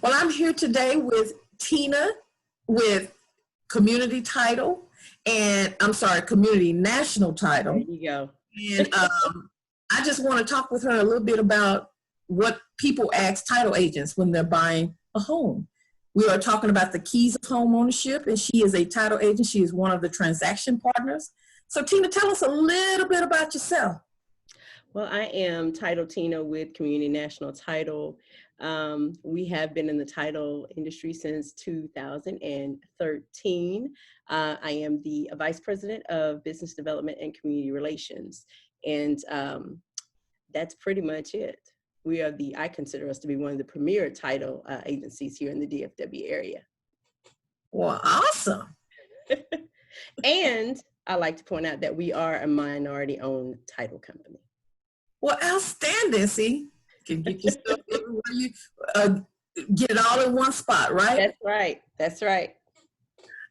Well, I'm here today with Tina with Community Title, and I'm sorry, Community National There Title. you go. And I just want to talk with her a little bit about what people ask title agents when they're buying a home. We are talking about the keys of home ownership, and she is a title agent. She is one of the transaction partners. So Tina, tell us a little bit about yourself. Well, I am Title Tina with Community National Title. We have been in the title industry since 2013. I am the Vice President of Business Development and Community Relations. And that's pretty much it. I consider us to be one of the premier title agencies here in the DFW area. Well, awesome. And I like to point out that we are a minority-owned title company. Well, outstanding. See, you can get yourself everywhere you get it all in one spot, right? That's right. That's right.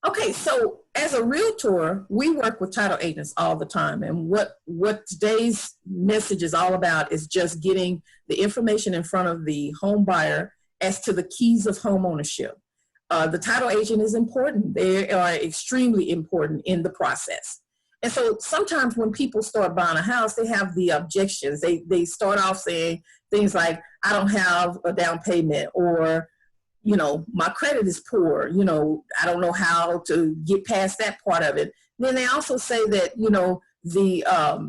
Okay, so as a realtor, we work with title agents all the time, and what today's message is all about is just getting the information in front of the home buyer as to the keys of home ownership. The title agent is important. They are extremely important in the process. And so sometimes when people start buying a house, they have the objections. They start off saying things like, I don't have a down payment, or, you know, my credit is poor. You know, I don't know how to get past that part of it. Then they also say that, you know, they have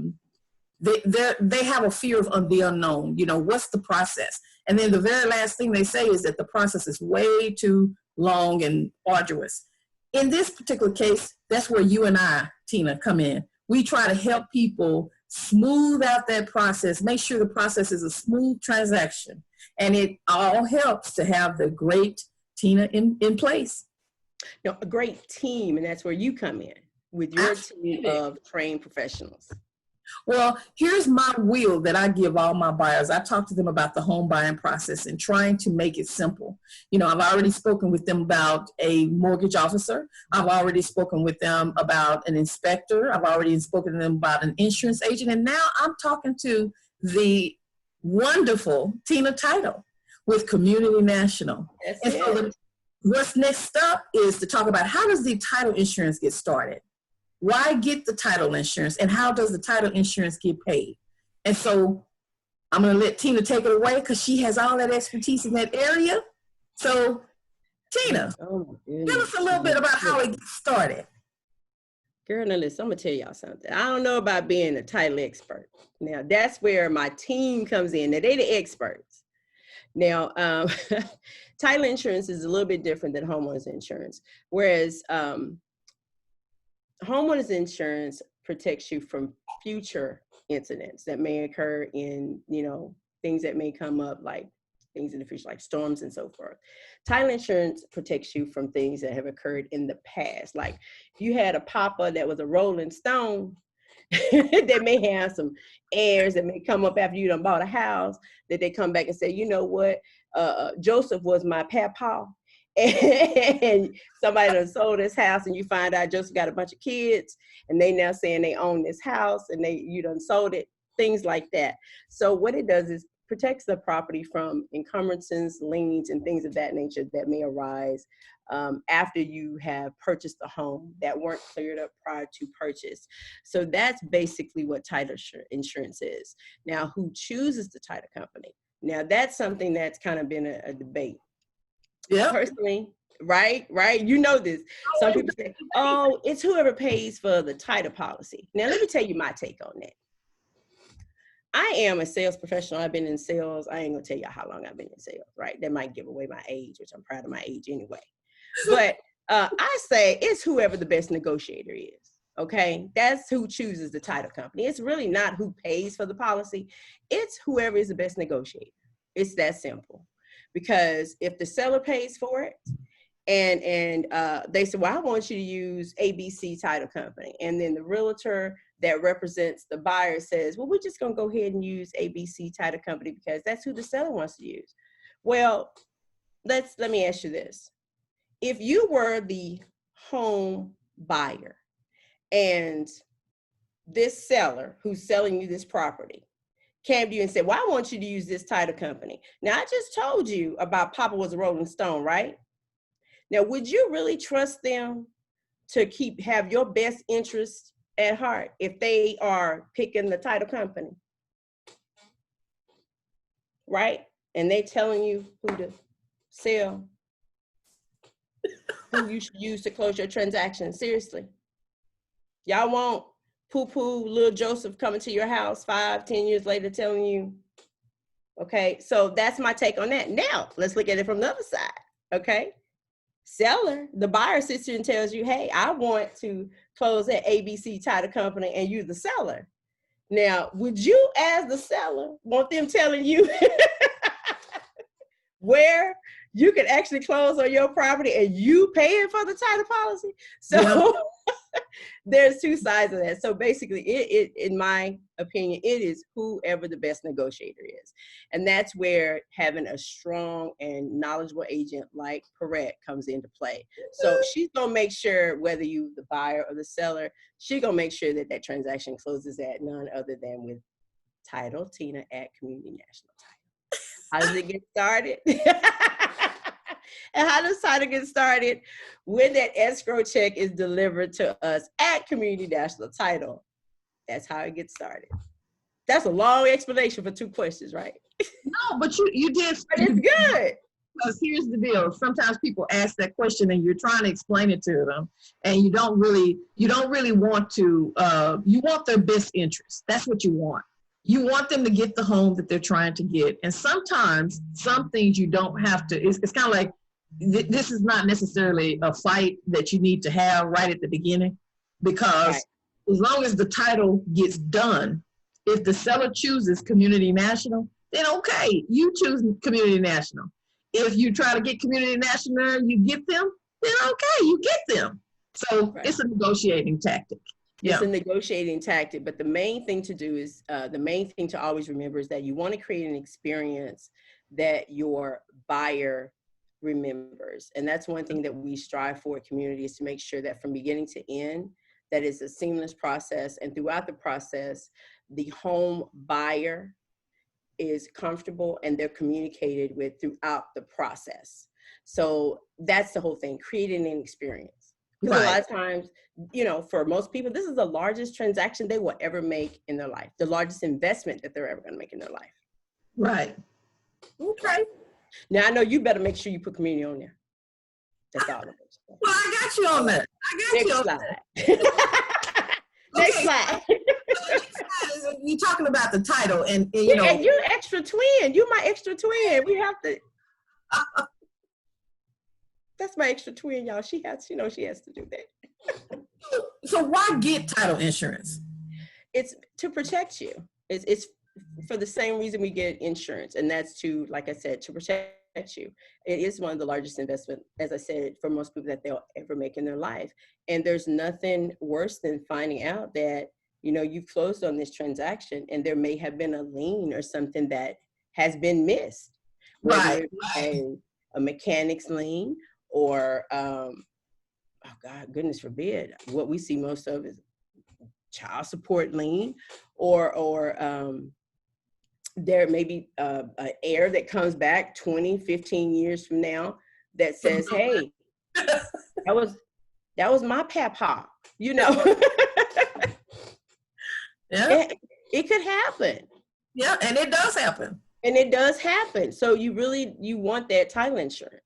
a fear of the unknown. You know, what's the process? And then the very last thing they say is that the process is way too long and arduous. In this particular case, that's where you and I, Tina, come in. We try to help people smooth out that process, make sure the process is a smooth transaction. And it all helps to have the great Tina in place. No, a great team, and that's where you come in with your team of trained professionals. Well, here's my wheel that I give all my buyers. I talk to them about the home buying process and trying to make it simple. You know, I've already spoken with them about a mortgage officer. I've already spoken with them about an inspector. I've already spoken to them about an insurance agent. And now I'm talking to the wonderful Tina Title with Community National. And so what's next up is to talk about how does the title insurance get started? Why get the title insurance, and how does the title insurance get paid? And so I'm going to let Tina take it away because she has all that expertise in that area. So Tina, tell us a little bit about how it gets started. Girl, now listen, I'm going to tell y'all something. I don't know about being a title expert. Now, that's where my team comes in. Now, they're the experts. Now, title insurance is a little bit different than homeowners insurance, whereas homeowners insurance protects you from future incidents that may occur in, you know, things that may come up, like things in the future, like storms and so forth. Title insurance protects you from things that have occurred in the past. Like if you had a papa that was a rolling stone, that may have some heirs that may come up after you done bought a house, that they come back and say, you know what, Joseph was my papa. And somebody done sold this house, and you find out Joseph got a bunch of kids, and they now saying they own this house, and you done sold it, things like that. So what it does is protects the property from encumbrances, liens, and things of that nature that may arise after you have purchased the home that weren't cleared up prior to purchase. So that's basically what title insurance is. Now, who chooses the title company? Now, that's something that's kind of been a debate. Yeah. Personally, right? You know this. Some people say, oh, it's whoever pays for the title policy. Now, let me tell you my take on that. I am a sales professional. I've been in sales. I ain't gonna tell y'all how long I've been in sales, right? That might give away my age, which I'm proud of my age anyway. But I say it's whoever the best negotiator is, okay? That's who chooses the title company. It's really not who pays for the policy. It's whoever is the best negotiator. It's that simple. Because if the seller pays for it and they say, well, I want you to use ABC Title Company. And then the realtor that represents the buyer says, well, we're just going to go ahead and use ABC Title Company because that's who the seller wants to use. Well, let me ask you this. If you were the home buyer and this seller who's selling you this property came to you and said, well, I want you to use this title company. Now, I just told you about Papa was a Rolling Stone, right? Now, would you really trust them to have your best interest at heart if they are picking the title company? Right? And they telling you who to sell, who you should use to close your transaction. Seriously. Y'all won't poo-poo little Joseph coming to your house 5-10 years later telling you, okay? So that's my take on that. Now, let's look at it from the other side, okay? Seller, the buyer sits here and tells you, hey, I want to close at ABC Title Company, and you're the seller. Now, would you, as the seller, want them telling you where you can actually close on your property and you paying for the title policy? So there's two sides of that. So basically, it in my opinion, it is whoever the best negotiator is. And that's where having a strong and knowledgeable agent like Perrette comes into play. So she's going to make sure, whether you the buyer or the seller, she's going to make sure that that transaction closes at none other than with Title Tina at Community National Title. How does it get started? And how does title get started? When that escrow check is delivered to us at Community National Title. That's how it gets started. That's a long explanation for 2 questions, right? No, but you did. But it's good. Because here's the deal. Sometimes people ask that question and you're trying to explain it to them, and you don't really want to, you want their best interest. That's what you want. You want them to get the home that they're trying to get. And sometimes some things you don't have to, it's kind of like, this is not necessarily a fight that you need to have right at the beginning, because as long as the title gets done, if the seller chooses Community National, then okay, you choose Community National. If you try to get Community National, you get them, then okay, you get them. So it's a negotiating tactic. It's a negotiating tactic, but the main thing to do is, the main thing to always remember is that you want to create an experience that your buyer remembers. And that's one thing that we strive for at Community, is to make sure that from beginning to end, that is a seamless process. And throughout the process, the home buyer is comfortable and they're communicated with throughout the process. So that's the whole thing, creating an experience. Because a lot of times, you know, for most people, this is the largest transaction they will ever make in their life, the largest investment that they're ever going to make in their life. Right. Okay. Now, I know you better make sure you put Community on there. That's all. Well, I got you on that. Next slide. Next slide. You're talking about the title, and you know, and you're extra twin. You my extra twin. We have to. That's my extra twin, y'all. She has to do that. So why get title insurance? It's to protect you. It's for the same reason we get insurance, and that's to, like I said, to protect you. It is one of the largest investment, as I said, for most people that they'll ever make in their life. And there's nothing worse than finding out that, you know, you've closed on this transaction and there may have been a lien or something that has been missed. Whether it's a mechanic's lien or, oh God, goodness forbid, what we see most of is child support lien, or there may be an heir that comes back 20, 15 years from now that says, hey, that was my papa, you know. It could happen. Yeah, and it does happen. And it does happen. So you want that title insurance.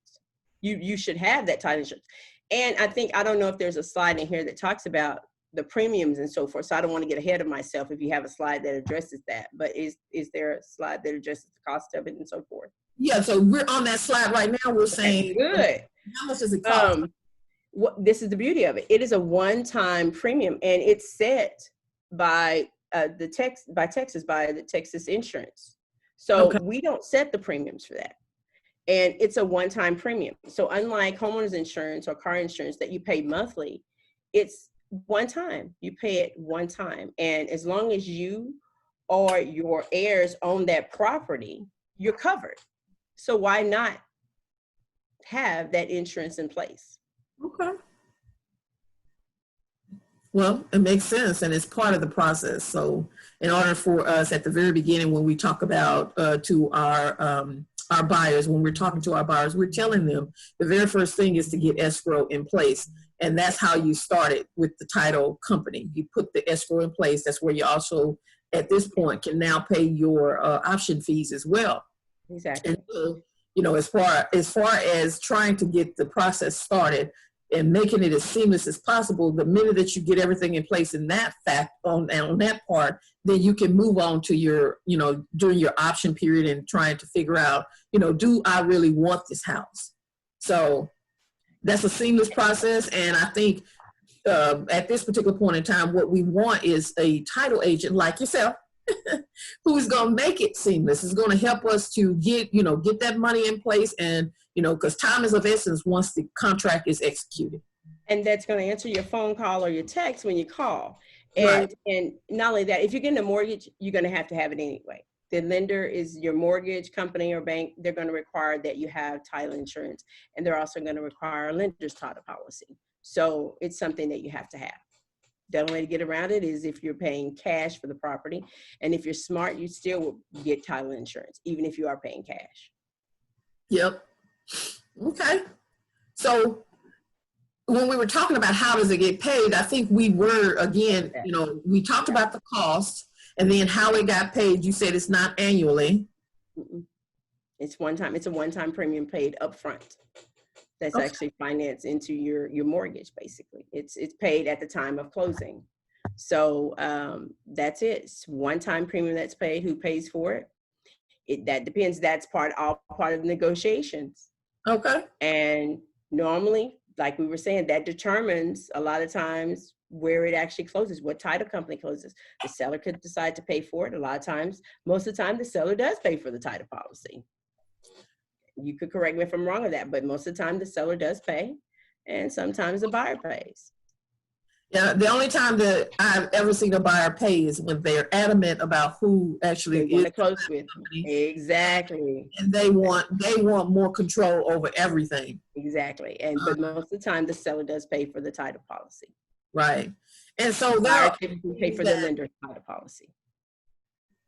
You should have that title insurance. And I don't know if there's a slide in here that talks about the premiums and so forth. So I don't want to get ahead of myself if you have a slide that addresses that. But is there a slide that addresses the cost of it and so forth? Yeah, so we're on that slide right now. We're saying, good. How much does it cost? This is the beauty of it. It is a one-time premium, and it's set by the Texas Insurance. So we don't set the premiums for that. And it's a one-time premium. So unlike homeowners insurance or car insurance that you pay monthly, it's one time. You pay it one time. And as long as you or your heirs own that property, you're covered. So why not have that insurance in place? Okay. Well, it makes sense, and it's part of the process. So, in order for us at the very beginning, when we talk about to our buyers, when we're talking to our buyers, we're telling them the very first thing is to get escrow in place, and that's how you start it with the title company. You put the escrow in place. That's where you also, at this point, can now pay your option fees as well. Exactly. And so, you know, as far as trying to get the process started and making it as seamless as possible, the minute that you get everything in place in that fact on that part, then you can move on to your, you know, during your option period and trying to figure out, you know, do I really want this house? So that's a seamless process, and I think at this particular point in time, what we want is a title agent like yourself who is going to make it seamless. Is going to help us to get, you know, get that money in place, and, you know, because time is of essence once the contract is executed. And that's going to answer your phone call or your text when you call. Right. And not only that, if you're getting a mortgage, you're going to have it anyway. The lender is your mortgage company or bank. They're going to require that you have title insurance, and they're also going to require a lender's title policy. So it's something that you have to have. The only way to get around it is if you're paying cash for the property. And if you're smart, you still will get title insurance, even if you are paying cash. Yep. Okay. So when we were talking about how does it get paid, I think we were, again, you know, we talked about the cost and then how it got paid. You said it's not annually. It's one time. It's a one-time premium paid upfront. That's Okay. actually financed into your mortgage. Basically, it's paid at the time of closing. So that's it. It's one-time premium that's paid. Who pays for it? That depends. That's all part of the negotiations. Okay. And normally, like we were saying, that determines a lot of times where it actually closes, what title company closes. The seller could decide to pay for it. A lot of times, most of the time, the seller does pay for the title policy. You could correct me if I'm wrong on that, but most of the time the seller does pay, and sometimes the buyer pays. Yeah, the only time that I've ever seen a buyer pay is when they're adamant about who actually They want is to close with. company, Exactly. and they want more control over everything. Exactly. But most of the time the seller does pay for the title policy. Right. And so The there buyer are typically pay for their lender's title policy.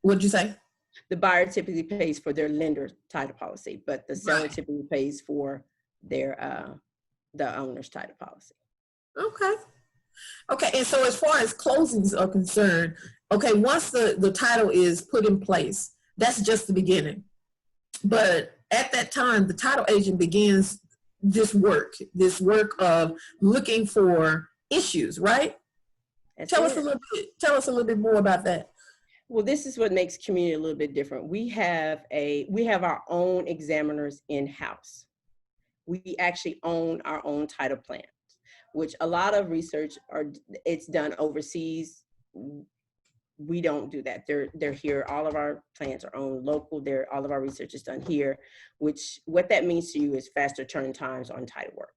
What'd you say? The buyer typically pays for their lender's title policy, but the seller typically pays for their the owner's title policy. Okay. Okay. And so as far as closings are concerned, okay, once the title is put in place, that's just the beginning. But at that time, the title agent begins this work of looking for issues, right? Tell us a little bit more about that. Well, this is what makes community a little bit different. We have our own examiners in-house. We actually own our own title plans, which a lot of research it's done overseas. We don't do that. They're here. All of our plans are owned local. All of our research is done here, which what that means to you is faster turn times on title work.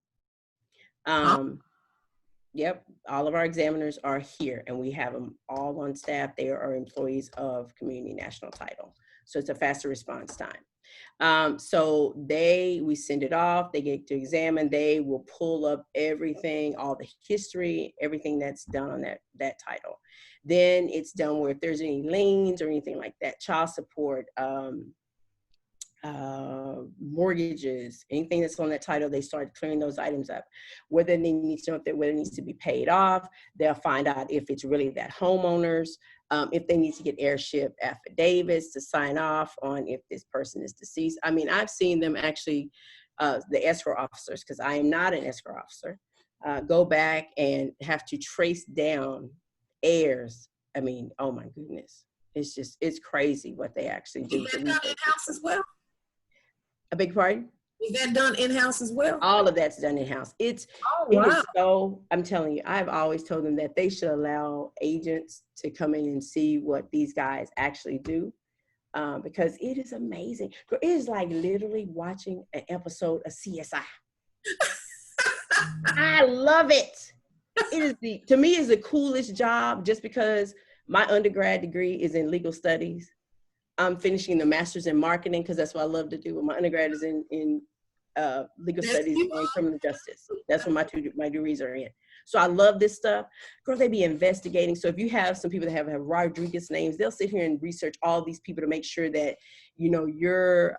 Yep, all of our examiners are here, and we have them all on staff. They are employees of Community National Title, so it's a faster response time. So we send it off. They get to examine. They will pull up everything, all the history, everything that's done on that title. Then it's done where if there's any liens or anything like that, child support, mortgages, anything that's on that title, they start clearing those items up. Whether it needs to be paid off, they'll find out if it's really that homeowner's, if they need to get heirship affidavits to sign off on if this person is deceased. I mean, I've seen them actually, the escrow officers, because I am not an escrow officer, go back and have to trace down heirs. I mean, oh my goodness. It's crazy what they actually do. Is that done in-house as well? I beg your pardon? Is that done in-house as well? All of that's done in-house. It is so, I'm telling you, I've always told them that they should allow agents to come in and see what these guys actually do, because it is amazing. It is like literally watching an episode of CSI. I love it. To me, is the coolest job, just because my undergrad degree is in legal studies. I'm finishing the master's in marketing because that's what I love to do. My undergrad is in legal studies and criminal justice. That's what my degrees are in. So I love this stuff. Girls, they be investigating. So if you have some people that have Rodriguez names, they'll sit here and research all these people to make sure that, you know, your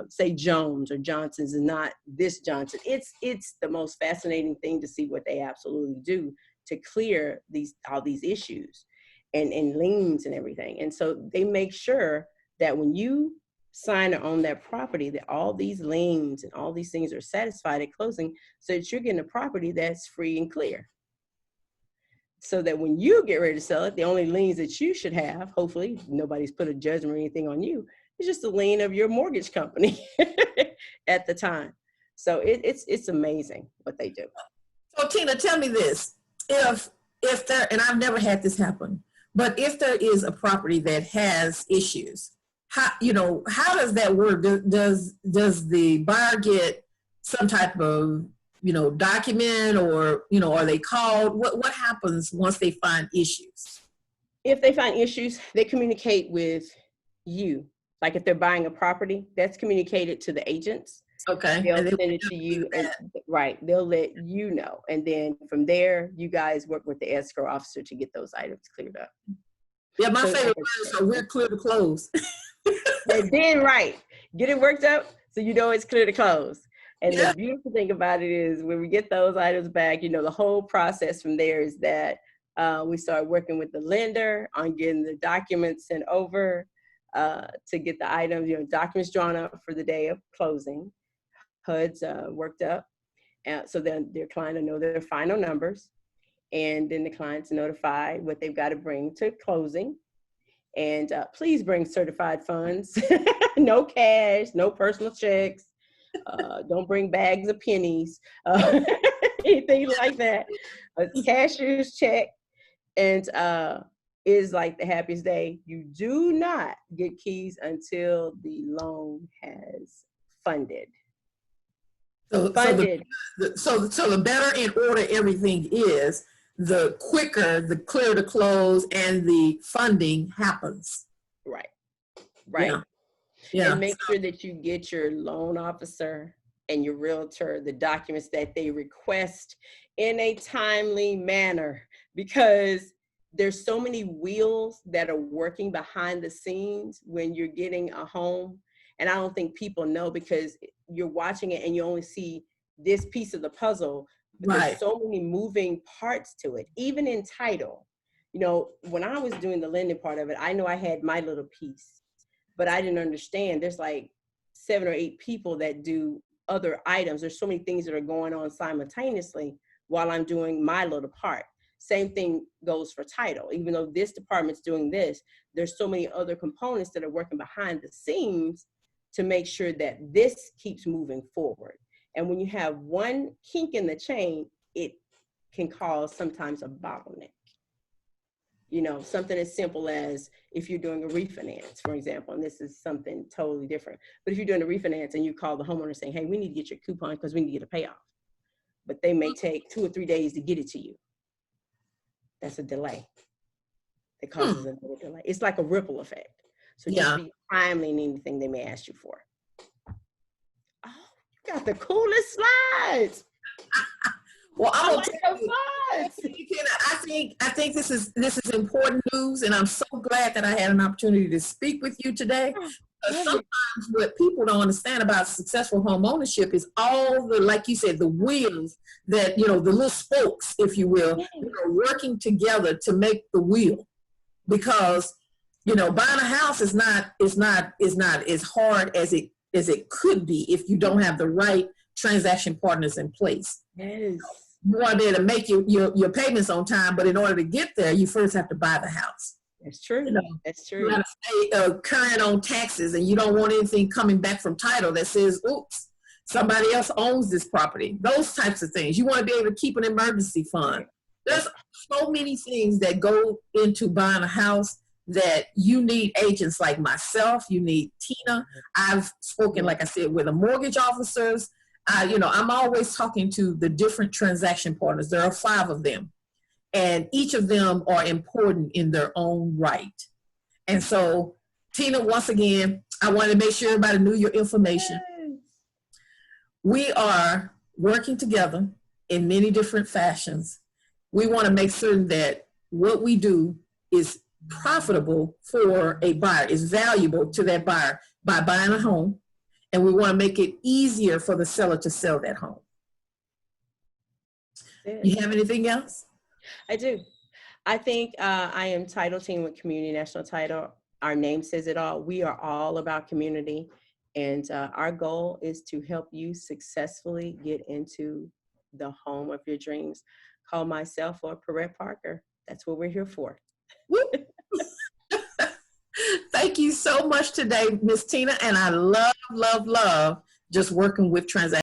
say Jones or Johnson's is not this Johnson. It's the most fascinating thing to see what they absolutely do to clear all these issues and liens and everything. And so they make sure that when you sign or own that property, that all these liens and all these things are satisfied at closing, so that you're getting a property that's free and clear. So that when you get ready to sell it, the only liens that you should have, hopefully nobody's put a judgment or anything on you, is just the lien of your mortgage company at the time. So it's amazing what they do. So Tina, tell me this: if there, and I've never had this happen, but if there is a property that has issues, how does that work? Does the buyer get some type of document, or are they called? What happens once they find issues? If they find issues, they communicate with you. Like if they're buying a property, that's communicated to the agents. Okay. They'll send it to you, and right, they'll let you know. And then from there, you guys work with the escrow officer to get those items cleared up. Yeah, my favorite word is, so we're clear to close. And then, right, get it worked up so you know it's clear to close. And the beautiful thing about it is when we get those items back, the whole process from there is that we start working with the lender on getting the documents sent over to get the items, documents drawn up for the day of closing, HUDs worked up. So then their client will know their final numbers. And then the client's notified what they've got to bring to closing. And please bring certified funds, no cash, no personal checks. Don't bring bags of pennies, anything like that. A cashier's check, and is like the happiest day. You do not get keys until the loan has funded. So the better in order everything is, the quicker the clear to close and the funding happens. Right. Yeah. And make sure that you get your loan officer and your realtor the documents that they request in a timely manner, because there's so many wheels that are working behind the scenes when you're getting a home. And I don't think people know, because you're watching it and you only see this piece of the puzzle, but there's so many moving parts to it. Even in title, when I was doing the lending part of it, I know I had my little piece, but I didn't understand there's like 7 or 8 people that do other items. There's so many things that are going on simultaneously while I'm doing my little part. Same thing goes for title. Even though this department's doing this, there's so many other components that are working behind the scenes to make sure that this keeps moving forward. And when you have one kink in the chain, it can cause sometimes a bottleneck. Something as simple as if you're doing a refinance, for example, and this is something totally different. But if you're doing a refinance and you call the homeowner saying, hey, we need to get your coupon because we need to get a payoff, but they may take 2 or 3 days to get it to you. That's a delay. It causes another delay. It's like a ripple effect. So just be timely in anything they may ask you for. Oh, you got the coolest slides. Well, I think this is important news, and I'm so glad that I had an opportunity to speak with you today. Sometimes what people don't understand about successful home ownership is all the, like you said, the wheels that, the little spokes, if you will, working together to make the wheel. Because, buying a house is not as hard as it could be if you don't have the right transaction partners in place. Yes. You want to be able to make your payments on time, but in order to get there, you first have to buy the house. That's true. That's true. You got to stay current on taxes, and you don't want anything coming back from title that says, oops, somebody else owns this property. Those types of things. You want to be able to keep an emergency fund. There's so many things that go into buying a house that you need agents like myself. You need Tina. I've spoken, like I said, with the mortgage officers. I'm always talking to the different transaction partners. There are 5 of them, and each of them are important in their own right. And so, Tina, once again, I wanted to make sure everybody knew your information. we are working together in many different fashions. We want to make certain that what we do is profitable for a buyer, is valuable to that buyer by buying a home. And we want to make it easier for the seller to sell that home. You have anything else? I do. I think I am title team with Community National Title. Our name says it all. We are all about community. And our goal is to help you successfully get into the home of your dreams. Call myself or Perrette Parker. That's what we're here for. Thank you so much today, Miss Tina. And I love just working with transactions.